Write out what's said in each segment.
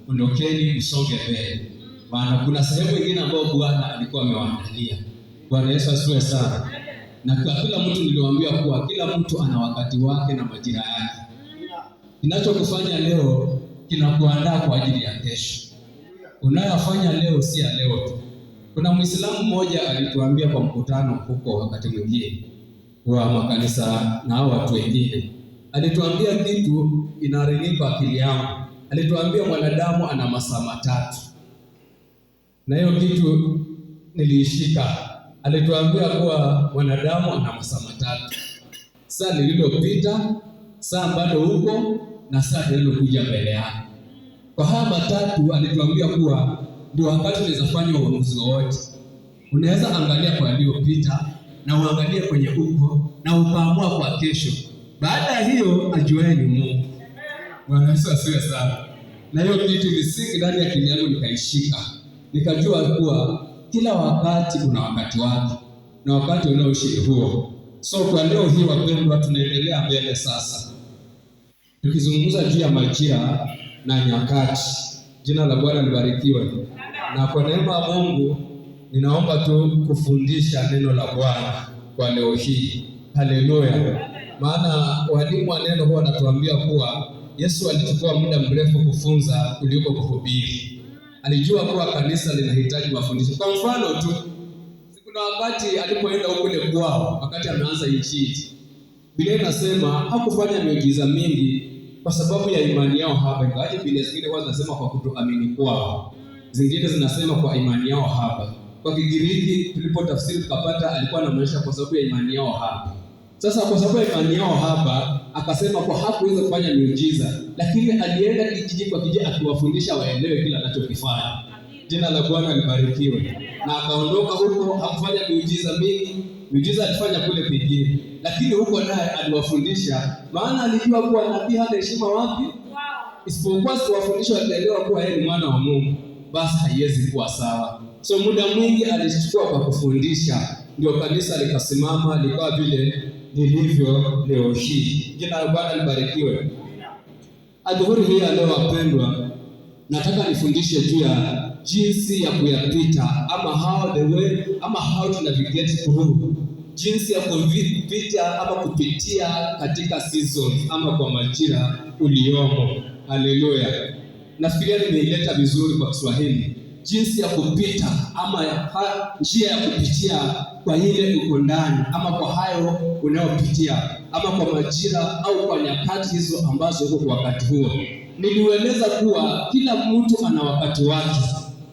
ondokeni msonge mbele, maana kuna sehemu nyingine ambayo Bwana alikuwa amewaandalia. Bwana Yesu asifiwe sana. Na kwa kila mtu niliwaambia kuwa kila mtu ana wakati wake na majira yake. Kinachokufanya leo kinakuandaa kwa ajili ya kesho. Unayofanya leo si ya leo tu. Kuna Muislamu mmoja alituambia kwa mkutano huko wakati mwingine wa makanisa na hao watu wengine, alituambia kitu inaridhika akili yangu. Alituambia mwanadamu ana masaa matatu, na hiyo kitu niliishika. Alituambia kuwa mwanadamu ana masaa matatu: saa lililopita, saa bado huko, na saa lililokuja mbele yake. Kwa haya matatu alituambia kuwa ndio wakati unaweza fanya uamuzi wote. Unaweza angalia kwa yaliyopita na uangalie kwenye uko na ukaamua kwa kesho. Baada ya hiyo ajuaye ni Mungu. Bwana Yesu asifiwe sana. Na hiyo kitu ilisiki ndani ya akili yangu, nikaishika. Nikajua kuwa kila wakati una wakati wake na wakati unaoishi huo. So kwa leo hii wapendwa, tunaendelea mbele sasa, tukizungumza juu ya majira na nyakati. Jina la Bwana libarikiwe. Na kwa neema ya Mungu ninaomba tu kufundisha neno la Bwana kwa leo hii. Haleluya. Maana walimu wa neno huwa wanatuambia kuwa Yesu alichukua muda mrefu kufunza kuliko kuhubiri. Alijua kuwa kanisa linahitaji mafundisho. Kwa mfano tu, kuna wakati alipoenda kule kwao, wakati ameanza injili, Biblia inasema hakufanya miujiza mingi kwa sababu ya imani yao haba. Ingawaje Biblia zingine kwa zinasema kwa kutoamini kwao, zingine zinasema kwa imani yao haba. Kwa Kigiriki tulipotafsiri tukapata alikuwa anamaanisha kwa sababu ya imani yao haba. Sasa kwa sababu ya imani yao haba, akasema kwa hakuweza kufanya miujiza, lakini alienda kijiji kwa kijiji akiwafundisha waelewe kila anachokifanya. Jina la Bwana libarikiwe. Na akaondoka huko, hakufanya miujiza mingi. Miujiza alifanya kule pengine, lakini huko naye aliwafundisha, maana alijua kuwa nabii hana heshima wapi? Isipokuwa siwafundisha wataelewa kuwa yeye ni mwana wa Mungu, basi haiwezi kuwa sawa. So muda mwingi alichukua kwa kufundisha, ndio kanisa likasimama likawa vile lilivyo leo hii. Jina la Bwana libarikiwe. Adhuhuri hii leo wapendwa, nataka nifundishe juu ya jinsi ya kuyapita, ama how to navigate through, jinsi ya kupita ama kupitia katika seasons ama kwa majira uliomo. Haleluya. Nafikiria nimeileta vizuri kwa Kiswahili, jinsi ya kupita ama njia ya kupitia kwa ile uko ndani, ama kwa hayo unayopitia, ama kwa majira au kwa nyakati hizo ambazo uko kwa wakati huo. Nilieleza kuwa kila mtu ana wakati wake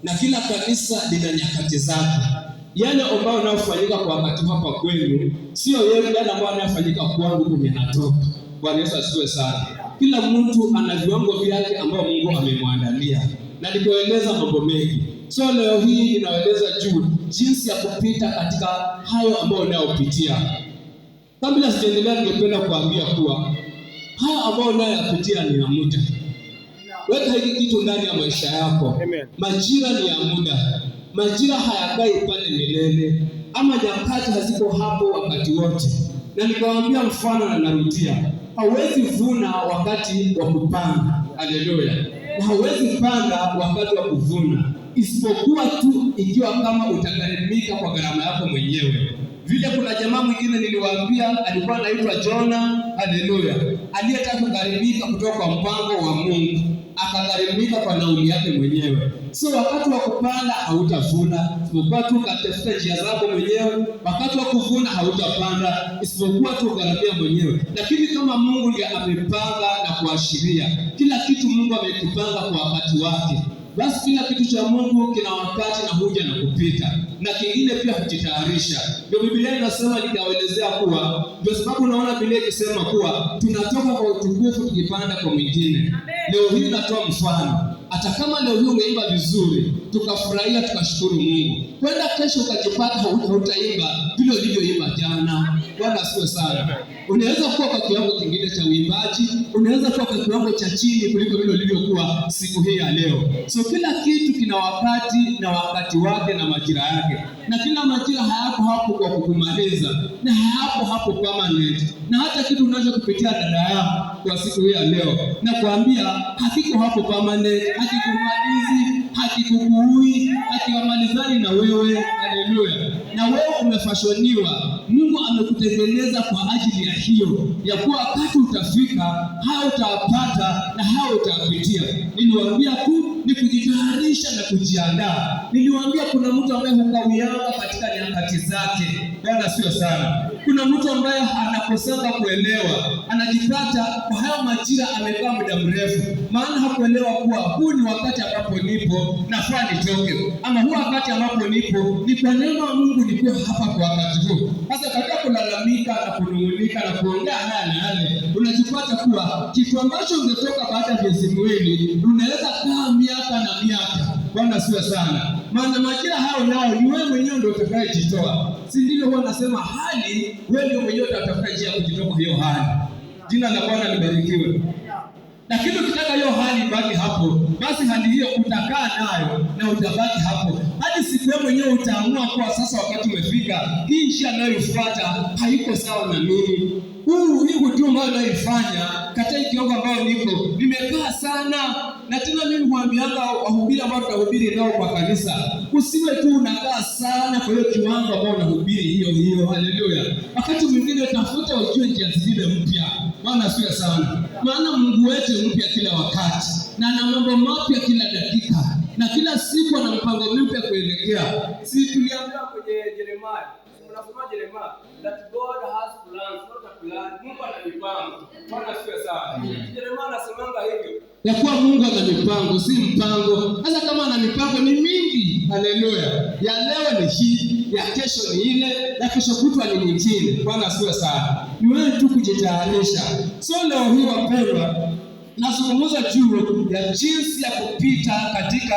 na kila kanisa lina nyakati zake. Yale ambayo yanayofanyika kwa wakati hapa kwenu sio yale ambayo yanafanyika kwangu kwenye natoka. Bwana Yesu asifiwe sana. Kila mtu ana viwango vyake ambao Mungu amemwandalia, na nikueleza mambo mengi. So leo hii ninaeleza juu jinsi ya kupita katika hayo ambayo unayopitia. Kabla sijaendelea, ningependa kuambia kuwa haya ambayo unayopitia ni ya muda. Weka hiki kitu ndani ya maisha yako. Amen. Majira ni ya muda. Majira hayakai pale milele, ama nyakati haziko hapo wakati wote. Na nikawaambia mfano na narudia, hauwezi vuna wakati wa kupanda. Haleluya. Na hauwezi panda wakati wa kuvuna, isipokuwa tu ikiwa kama utagharimika kwa gharama yako mwenyewe. Vile kuna jamaa mwingine niliwaambia alikuwa anaitwa Jona. Haleluya. Aliyetaka kugharimika kutoka kwa mpango wa Mungu, akagharimika kwa nauli yake mwenyewe. So wakati wa kupanda hautavuna, isipokuwa tu katafuta njia zako mwenyewe. Wakati wa kuvuna hautapanda, isipokuwa tu gharamia mwenyewe. Lakini kama Mungu ndiye amepanga na kuashiria, kila kitu Mungu amekipanga kwa wakati wake, basi kila kitu cha Mungu kina wakati na huja na kupita, na kingine pia kujitayarisha. Ndio Biblia inasema, nikawaelezea kuwa ndio sababu unaona Biblia ikisema kuwa tunatoka kwa utukufu tukipanda kwa mwingine. Leo hii natoa mfano. Hata kama leo hii umeimba vizuri, tukafurahia, tukashukuru Mungu, kwenda kesho ukajipata hautaimba vile ulivyoimba jana. Bwana asifiwe sana. Unaweza kuwa kwa kiwango kingine cha uimbaji, unaweza kuwa kwa kiwango cha chini kuliko vile ulivyokuwa siku hii ya leo. So kila kitu kina wakati na wakati wake na majira yake, na kila majira hayako hapo kwa kukumaliza, na hayapo hapo permanent. Na hata kitu unachokupitia dada yangu, kwa siku hii ya leo, na kuambia hakiko hapo permanent, hakikumalizi, hakikukuui, hakiwamalizani na wewe. Haleluya. Na wewe umefashoniwa, Mungu amekutengeneza kwa ajili ya hiyo, ya kuwa wakati utafika hao utapata na hao utapitia. Niliwaambia tu ni kujitayarisha na kujiandaa. Niliwaambia kuna mtu ambaye hukawianga katika nyakati zake. Bwana sio sana. Kuna mtu ambaye anakosanga kuelewa, anajipata kwa hayo majira amekaa muda mrefu, maana hakuelewa kuwa huu ni wakati ambapo nipo nafaa nitoke, ama huu wakati ambapo nipo ni kwa neema ya Mungu nikuwa hapa kwa wakati huu. Sasa katika kulalamika na kunung'unika na kuongea haya na yale, unajipata kuwa kitu ambacho ungetoka baada ya miezi miwili unaweza kaa miaka na miaka. Bwana sio sana. Maana majira hao nao ni wewe mwenyewe ndio utakayejitoa. Si ndivyo huwa nasema hali wewe ndio mwenyewe utatafuta njia ya kujitoa hiyo hali. Jina la Bwana libarikiwe. Lakini ukitaka hiyo hali baki hapo, basi hali hiyo utakaa nayo na utabaki hapo. Hadi siku wewe mwenyewe utaamua kwa sasa wakati umefika, hii njia ninayofuata haiko sawa na mimi. Hii huduma ninayoifanya katika kiwango ambao niko nimekaa sana. Na tena mimi huambianga wahubiri ambao tunahubiri nao kwa kanisa, usiwe tu unakaa sana kwa hiyo kiwango ambao unahubiri hiyo. Haleluya. Wakati mwingine tafuta ujue njia zingine mpya. Bwana asifiwe sana. Maana Mungu wetu mpya kila wakati, na ana mambo mapya kila dakika, na kila siku ana mpango mpya kuelekea. Si tuliambiwa kwenye Yeremia, tunasoma Yeremia that God has plans, not a plan. Mungu ana mipango. Bwana asifiwe sana. Yeremia anasemanga hivyo, ya kuwa Mungu ana mipango, si mpango. Hata kama ana mipango ni mingi. Haleluya. Ya leo ni hii, ya kesho ni ile, ya kesho kutwa ni nyingine. Bwana asifiwe sana. Ni wewe tu kujitayarisha. So leo hii wapendwa, nazungumza juu ya jinsi ya kupita katika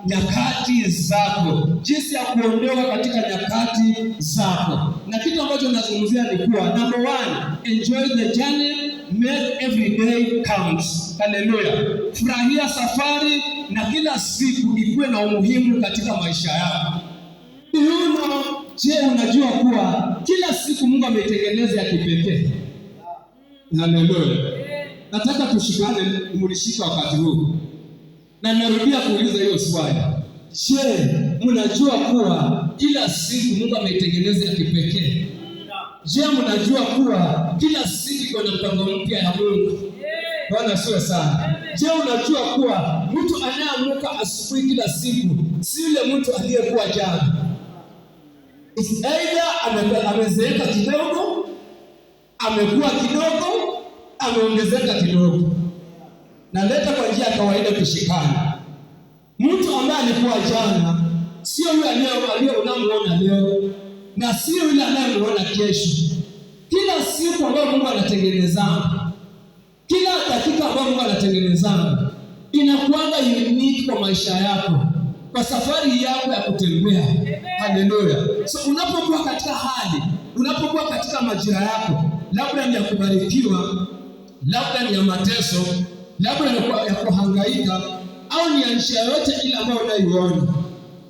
nyakati zako, jinsi ya kuondoka katika nyakati zako. Na kitu ambacho nazungumzia ni kuwa number 1, enjoy the journey, make every day count. Haleluya. Furahia safari na kila siku ikuwe na umuhimu katika maisha yako. Je, unajua kuwa kila siku Mungu ameitengeneza ya kipekee? Haleluya. Nataka tushikane, mlishika wakati huu. Na narudia kuuliza hiyo swali. Je, mnajua kuwa kila siku Mungu ameitengeneza ya kipekee? Je, mnajua kuwa kila siku iko na mpango mpya ya Mungu? Bwana asifiwe sana. Je, unajua kuwa mtu anayeamka asubuhi kila siku si yule mtu aliyekuwa jana? Either amezeeka kidogo, amekuwa kidogo, ameongezeka kidogo. Na leta kwa njia ya kawaida tushikane. Mtu ambaye alikuwa jana sio yule unamuona leo, na sio yule anayemuona kesho. Kila siku ambayo Mungu anatengenezana, kila dakika ambayo Mungu anatengenezana inakuanga unique kwa maisha yako, kwa safari yako ya kutembea. Haleluya. So unapokuwa katika hali, unapokuwa katika majira yako, labda ni ya kubarikiwa, labda ni ya mateso, labda ni ya kuhangaika, au ni ya njia yote ile ambayo unaiona,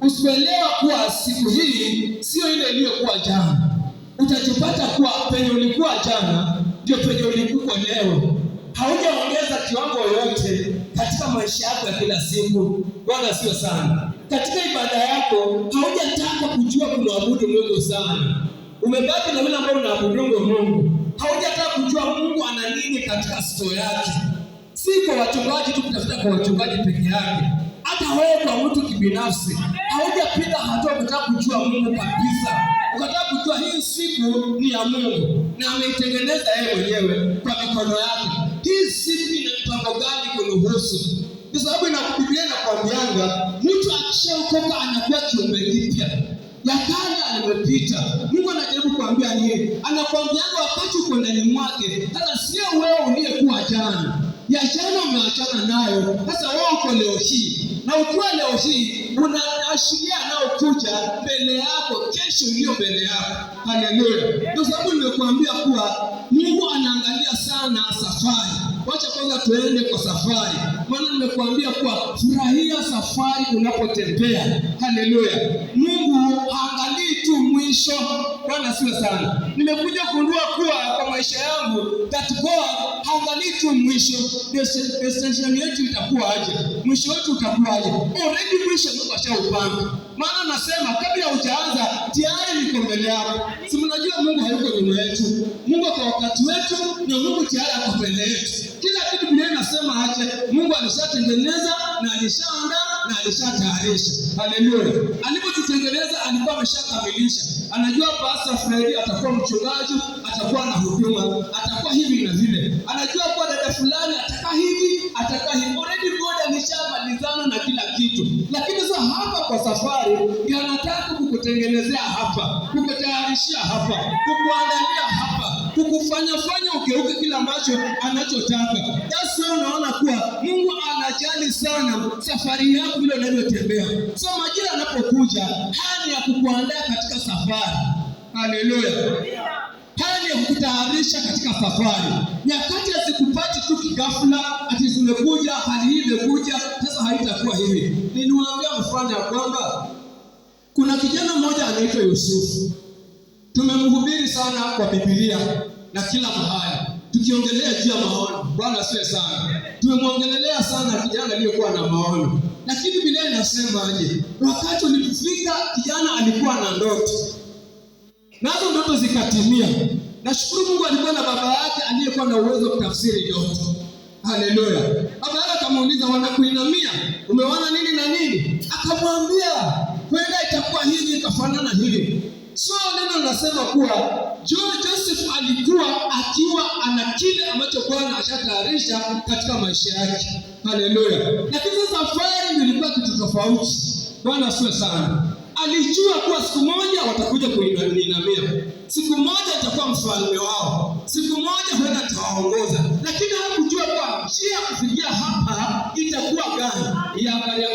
usielewa kuwa siku hii sio ile iliyokuwa jana. Utajipata kuwa penye ulikuwa jana ndio penye ulikuwa leo. Haujaongeza kiwango yoyote katika maisha yako ya kila siku. Bwana sio sana. Katika ibada yako haujataka kujua kumwabudu Mungu sana. Umebaki na vile ambavyo unaabudu Mungu. Haujataka kujua Mungu ana nini katika store yake. Si kwa wachungaji tu kutafuta kwa wachungaji peke yake. Hata wewe kwa mtu kibinafsi haujapiga hatua kutaka kujua Mungu kabisa. Ukataka kujua hii siku ni ya Mungu na ameitengeneza yeye mwenyewe kwa mikono yake. Hii siku ina mpango gani kunihusu? Kwa sababu Biblia inakwambianga mtu akishaokoka anakuwa kiumbe kipya. Ya kale yamepita. Mungu anajaribu kuambia nini? Anakwambianga wakati uko ndani mwake, hata sio wewe uliyekuwa jana. Ya jana umeachana nayo. Sasa wewe uko leo hii. Na ukiwa leo hii unaashiria nao kuja mbele yako, kesho iliyo mbele yako. Haleluya. Kwa sababu nimekuambia kuwa Mungu anaangalia sana safari. Wacha kwanza tuende kwa safari. Maana nimekuambia kuwa furahia safari unapotembea. Haleluya. Mungu haangalii tu mwisho. Bwana asifiwe sana. Nimekuja kugundua kuwa kwa maisha yangu that God haangalii tu mwisho, destination yetu itakuwa aje, mwisho wetu utakuwa aje. Already mwisho Mungu ashaupanga. Maana nasema kabla hujaanza tayari niko mbele yako. Si mnajua Mungu hayuko nyuma yetu. Mungu kwa wakati wetu na Mungu tayari ako mbele yetu. Kila kitu Biblia inasema aje, Mungu alishatengeneza na alishaandaa na alishatayarisha. Haleluya. Alipotutengeneza alikuwa ameshakamilisha. Anajua Pastor Fred atakuwa mchungaji, atakuwa na huduma, atakuwa hivi na vile. Anajua kwa dada fulani atakaa hivi, atakaa hivi. Already God alishamalizana na kila kitu. Lakini sasa hapa kwa safari anataka kukutengenezea hapa, kukutayarishia hapa, kukuandalia hapa, kukufanya ugeuke kila ambacho anachotaka. Sasa unaona kuwa Mungu anajali sana safari yako vile unavyotembea. So majira yanapokuja, haya ni ya kukuandaa katika safari. Haleluya. Haya ni ya kukutayarisha katika safari. Nyakati hazikupati tu kigafula, ati zimekuja, hali hii imekuja, sasa haitakuwa hivi. Niliwaambia mfano ya kwamba kuna kijana mmoja anaitwa Yusufu. Tumemhubiri sana kwa Biblia na kila mahali, tukiongelea juu ya maono. Bwana asifiwe sana. Tumemwongelelea sana kijana aliyekuwa na maono. Lakini Biblia inasema aje? Wakati ulipofika kijana alikuwa na ndoto. Nazo ndoto zikatimia. Nashukuru Mungu alikuwa na baba yake aliyekuwa na uwezo wa kutafsiri ndoto. Haleluya. Baba yake akamuuliza, wanakuinamia, umeona nini na nini? Akamwambia, kwenda itakuwa hivi, ikafanana hivi. So neno linasema kuwa Joseph alikuwa akiwa ana kile ambacho Bwana ashatayarisha katika maisha yake. Haleluya. Lakini safari ilikuwa kitu tofauti. Bwana asifiwe sana. Alijua kuwa siku moja watakuja kuinamia. Siku moja atakuwa mfalme wao. Siku moja huenda atawaongoza. Lakini hakujua kuwa njia kufikia hapa itakuwa gani. Angalia